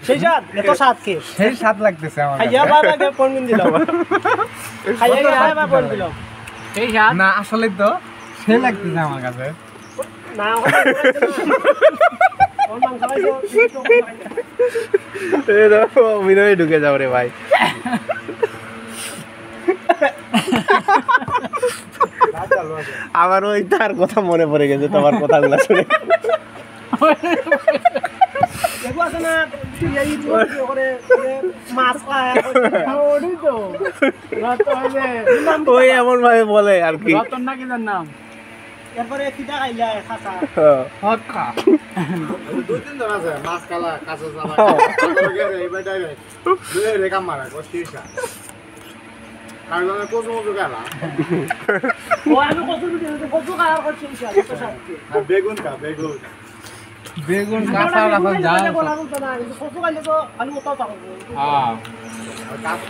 সেই স্বাদ এত স্বাদ কি সেই স্বাদ লাগতেছে আমার খাইয়া বাবাকে কোন দিন দিলাম খাইয়া গিয়ে বাবা কোন দিলাম সেই স্বাদ না আসলে তো সেই লাগতেছে আমার কাছে না কোন মাংস খাইছো এ দেখো অভিনয়ে ঢুকে যাও রে ভাই আমার ওই তার কথা মনে পড়ে গেছে তোমার কথাগুলো শুনে দেখো আছে না এই করে মাছ খায় ওই তো রতন ওই এমন ভাবে বলে আর কি রতন না কি জান নাম এরপরে কিটা খাইলা খাসা হট খা দুই তিন জন আছে মাছ কালা কাঁচা চালা এইবার ডাইরেক্ট দুই রেখা মারা কষ্টিসা আর মানে কোন মজু গেলা ও আমি কত খাওয়ার করছি এত স্বাদ কি আর বেগুন কা বেগুন বেগুন কাঁচা রাখা যায় বলা বলতো না কিন্তু কত খাইলে তো আলু ওটাও পাবো আর কাঁচা